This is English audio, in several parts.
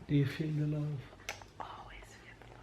Do you feel the love? Always feel the love.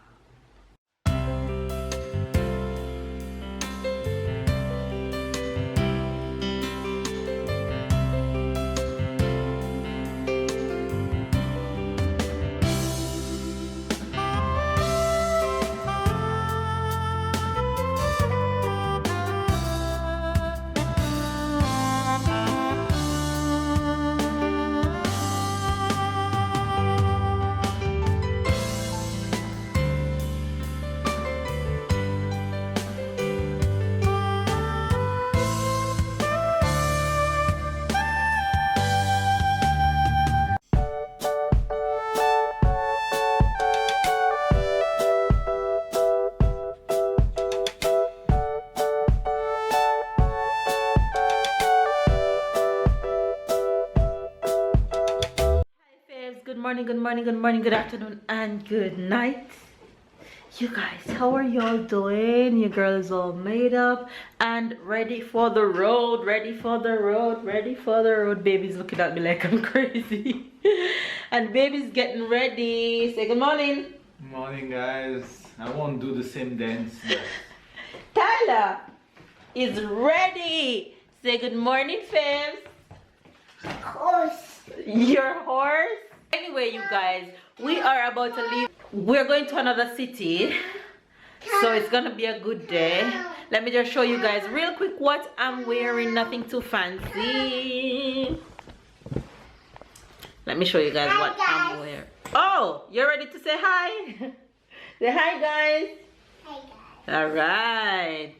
Good morning, good morning, good morning, good afternoon, and good night. You guys, how are y'all doing? Your girl is all made up and ready for the road, ready for the road, ready for the road. Baby's looking at me like I'm crazy. And baby's getting ready. Say good morning. Morning, guys. I won't do the same dance. But... Tyler is ready. Say good morning, fams. Horse. Your horse. Anyway, you guys, we are about to leave. We're going to another city, so it's gonna be a good day. Let me just show you guys real quick what I'm wearing. Nothing too fancy. Let me show you guys what I'm wearing. Oh, you're ready to say hi? Say hi, guys. Hi, guys. All right.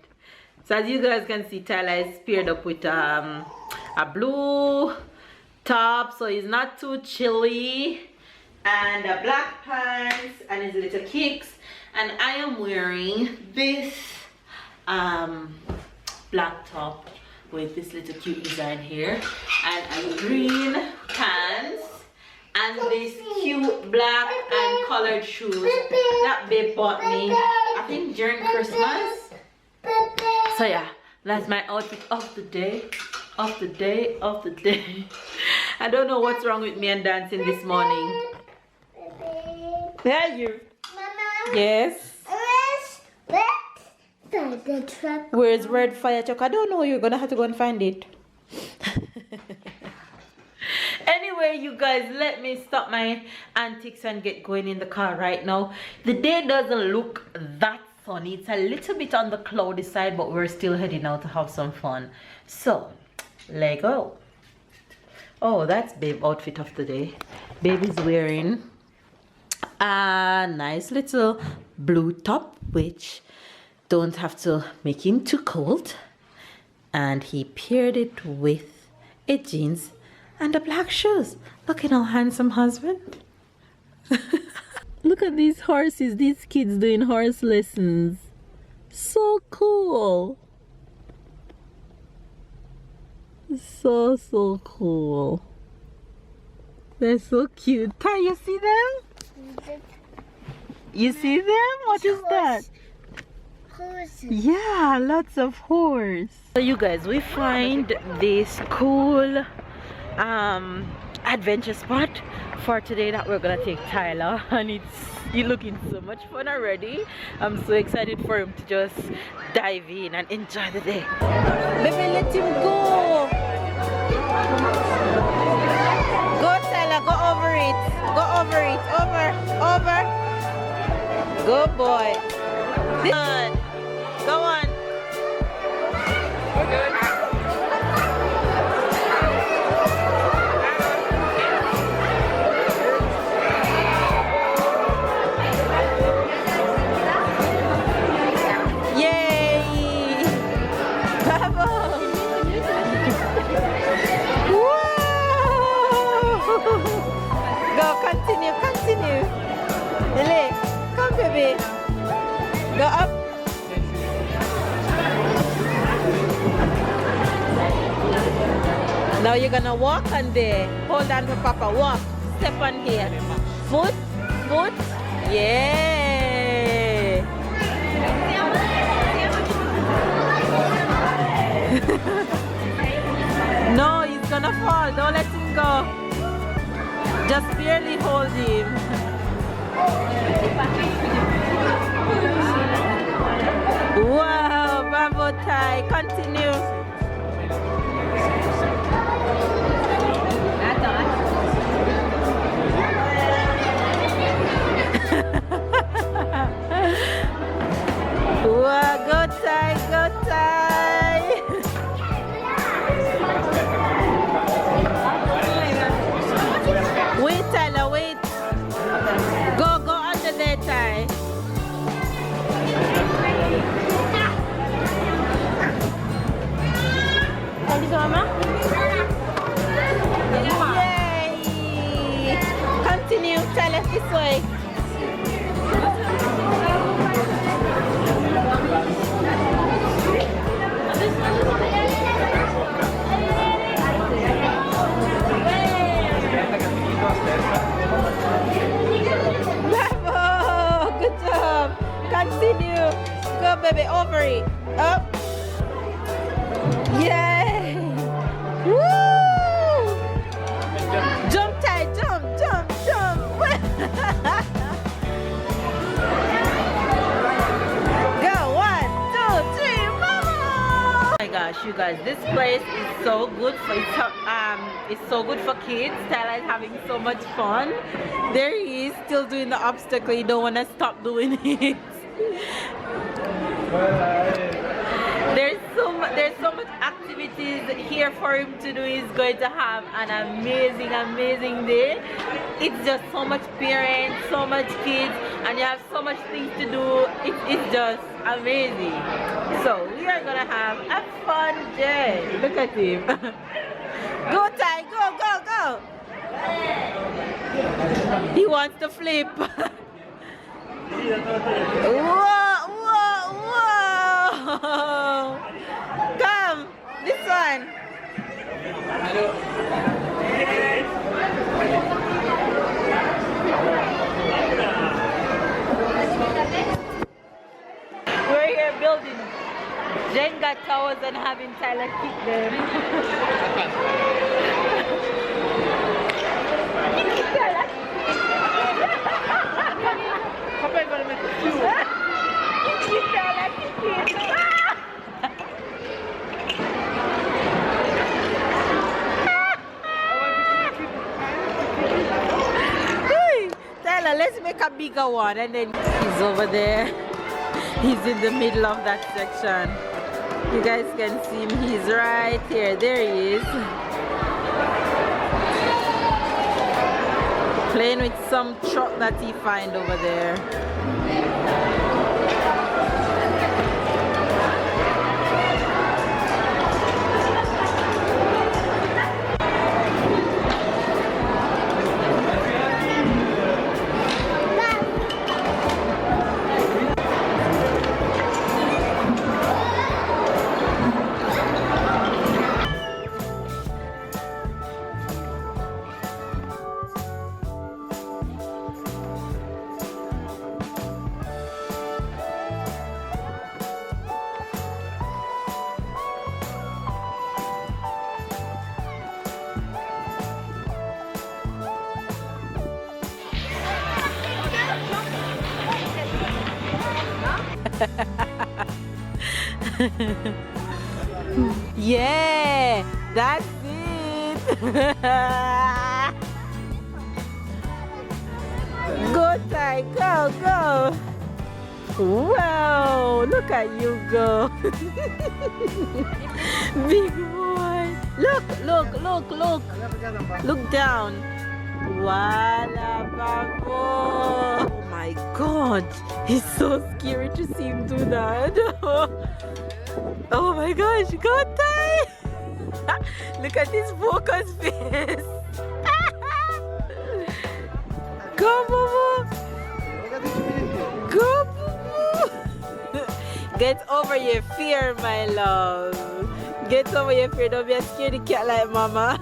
So as you guys can see, Tyler is paired up with a blue top, so he's not too chilly, and black pants and his little kicks, and I am wearing this black top with this little cute design here, and a green pants, and this cute black and colored shoes that babe bought me, I think during Christmas. So yeah, that's my outfit of the day. Of the day. I don't know what's wrong with me and dancing this morning. There you. Mama. Yes. Where's red fire truck? I don't know. You're gonna have to go and find it. Anyway, you guys, let me stop my antics and get going in the car right now. The day doesn't look that sunny. It's a little bit on the cloudy side, but we're still heading out to have some fun. So let's go. Oh, that's babe outfit of the day. Baby's wearing a nice little blue top, which don't have to make him too cold, and he paired it with a jeans and a black shoes. Look at our handsome husband. Look at these horses, these kids doing horse lessons. So cool. So cool. They're so cute. Ty, you see them? You see them? What is that? Horses. Yeah, lots of horse. So you guys, we find this cool adventure spot for today that we're gonna take Tyler, and he's looking so much fun already. I'm so excited for him to just dive in and enjoy the day. Baby, let him go. Go, Tyler, go over it. Go over it. Over. Go, boy. This one. Go on. We're good. Continue. Lily, come baby. Go up. Now you're gonna walk on there. Hold on for Papa. Walk. Step on here. Foot. Yeah. No, he's gonna fall. Don't let him go. Just barely hold him. Wow, bravo Ty, continue. Wow, go Ty, go Ty. Wait Tyler, wait. Go under there Ty. Yay! Continue, tell us this way. Bravo! Good job. Continue. Go baby, over it. Up. Yay! Woo! Jump tight, jump, jump, jump. Go, 1, 2, 3, mama! Oh my gosh, you guys, this place is so good for it's so good for kids. Tyler is having so much fun. There he is, still doing the obstacle. You don't want to stop doing it. There's so much activities here for him to do. He's going to have an amazing day. It's just so much parents, so much kids, and you have so much things to do. It's just amazing. So we are gonna have a fun day. Look at him. Go Ty, go, go, go. He wants to flip. Whoa, whoa, whoa. Come, this one. We're here building Jenga towers and having Tyler kick them. Tyler, let's make a bigger one, and then he's over there. He's in the middle of that section. You guys can see him, he's right here. There he is. Playing with some truck that he find over there. Yeah, that's it. Go Ty, go, go. Wow, look at you go. Big boy. Look, look, look, look. Look down. Voila, bravo. Oh my God, it's so scary to see him do that. Oh my gosh, go Ty. Look at his focus face. Go, Boo. Go, Boo. Get over your fear, my love. Get over your fear. Don't be a scaredy cat like mama.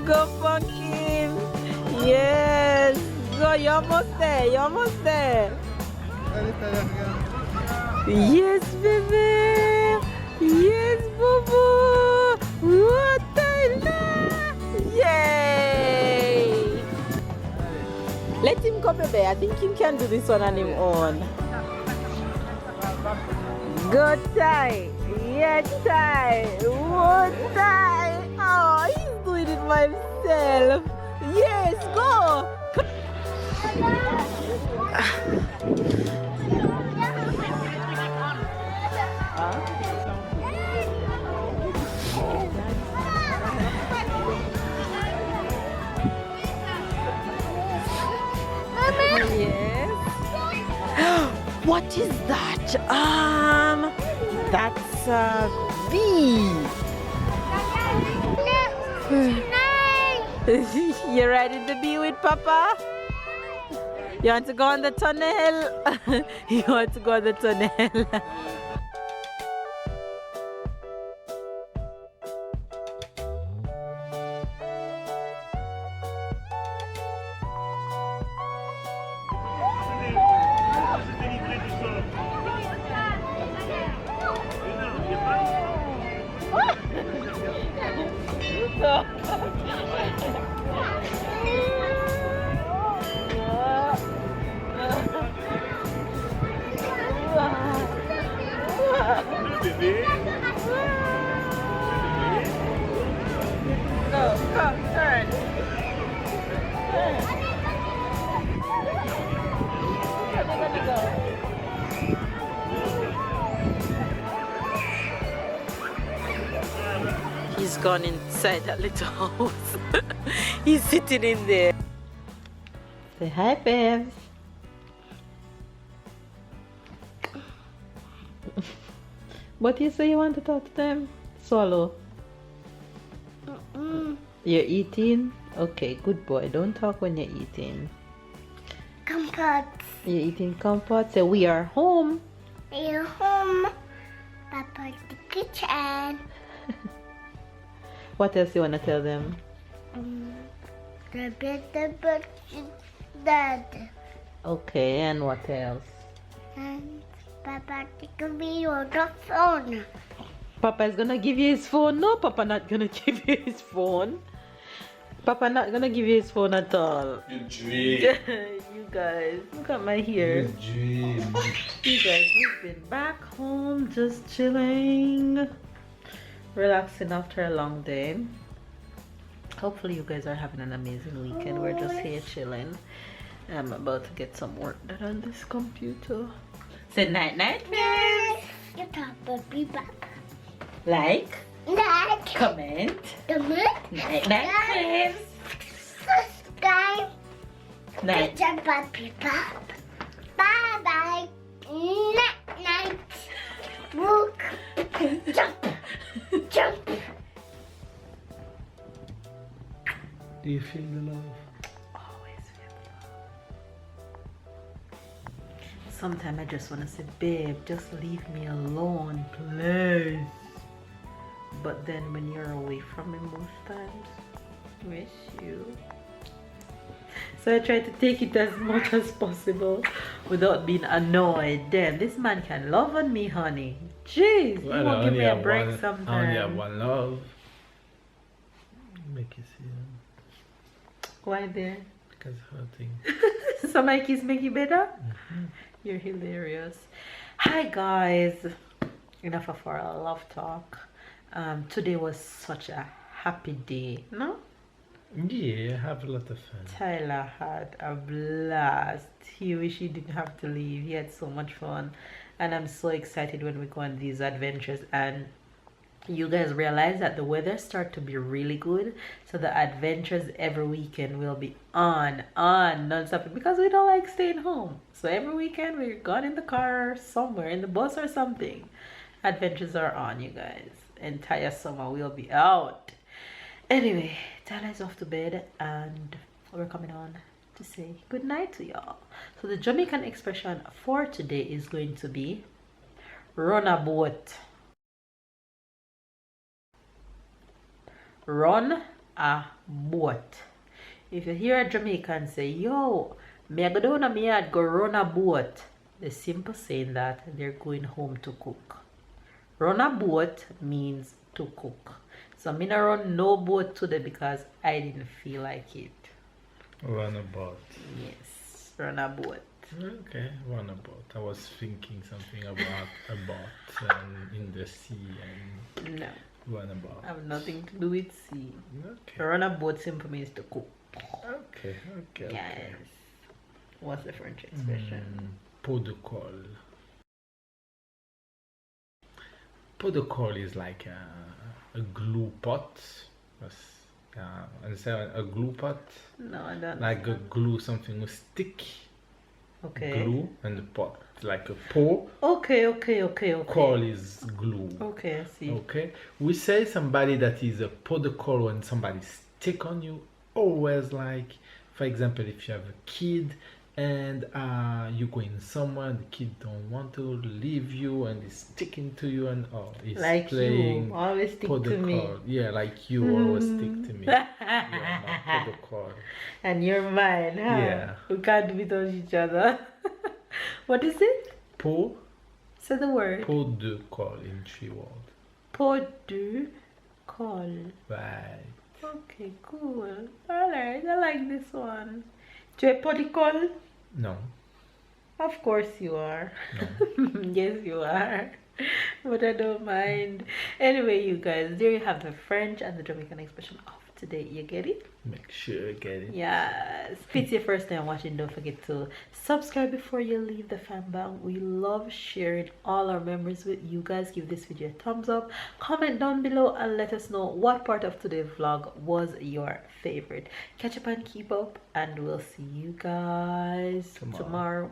Go, Pumpkin. Yes. Go, you're almost there. You're almost there. Yes, baby. Yes, Boo. What I love. Yay. up your bed. I think he can do this one on his own. Good tie. Yeah, tie. Good tie. Oh, he's doing it by himself. Yes, go. Yes. What is that? That's a bee. You're riding the bee with Papa? You want to go on the tunnel? You want to go on the tunnel? Go, come, turn. He's gone inside that little house. He's sitting in there. Say hi, babes. What you say you want to talk to them? Swallow. You're eating? Okay, good boy. Don't talk when you're eating. Comfort. You're eating comfort. Say we are home. We're home. Papa's the kitchen. What else you want to tell them? The bed is dead. Okay, and what else? And Papa take me on the phone. Papa is gonna give you his phone? No, Papa not gonna give you his phone. Papa not gonna give you his phone at all. You dream. You guys, look at my hair. You dream. You guys, we've been back home just chilling, relaxing after a long day. Hopefully you guys are having an amazing weekend. We're just here chilling. I'm about to get some work done on this computer. Say night night, babes. You talk baby back. Like, Like. comment, The milk. night night, babes. Subscribe. Night. Good job, baby back. Bye bye. Night night. Walk. Jump. Jump. Do you feel the love? Always feel love. Sometimes I just want to say, babe, just leave me alone, please. But then when you're away from me most times, miss you. So I try to take it as much as possible without being annoyed. Damn, this man can love on me, honey. Jeez, you won't give me a break sometimes. I only have one love. Make you see them. Why there? Because hurting. So my kiss make you better? You're hilarious. Hi guys. Enough of our love talk. Today was such a happy day, no? Yeah, have a lot of fun. Tyler had a blast. He wish he didn't have to leave. He had so much fun. And I'm so excited when we go on these adventures. And you guys realize that the weather start to be really good. So the adventures every weekend will be on, non-stop. Because we don't like staying home. So every weekend we're gone in the car somewhere, in the bus or something. Adventures are on, you guys. Entire summer we'll be out. Anyway, Tyler's off to bed and we're coming on to say good night to y'all. So the Jamaican expression for today is going to be run a boat. Run a boat. If you hear a Jamaican say, yo, me I go down on my yard, go run a boat, the simple saying that they're going home to cook. Run a boat means to cook. So I'm gonna run no boat today because I didn't feel like it. Run a boat. Yes. Run a boat. Okay, runabout. I was thinking something about a boat in the sea and No, runabout. I have nothing to do with sea. Okay, Run a boat simply means to cook. okay, okay. Yes. What's the French expression? Pot de colle. Pot de colle is like a glue pot. Understand a glue pot? No, I don't. Like a glue, something with stick. Okay. Glue and the pot. Like a pot. Okay. Colle is glue. Okay, I see. Okay. We say somebody that is a pot de colle when somebody stick on you. Always like, for example, if you have a kid and you going somewhere, the kid don't want to leave you and is sticking to you and he's Like playing you always stick pot de to me. colle. Yeah, like you always stick to me. You're my pot de colle. And you're mine, huh? Yeah. We can't do without each other. What is it? Pot, Say the word. pot de colle in 3 words. Pot de colle. Right. Okay, cool. Alright, I like this one. Tu es pot de colle? No. Of course you are. No. Yes, you are. But I don't mind. Anyway, you guys, there you have the French and the Jamaican expression of today. You get it? Make sure you get it. Yes. If it's your first time watching, don't forget to subscribe before you leave the fan bang. We love sharing all our memories with you guys. Give this video a thumbs up, comment down below, and let us know what part of today's vlog was your favorite. Catch up and keep up, and we'll see you guys tomorrow.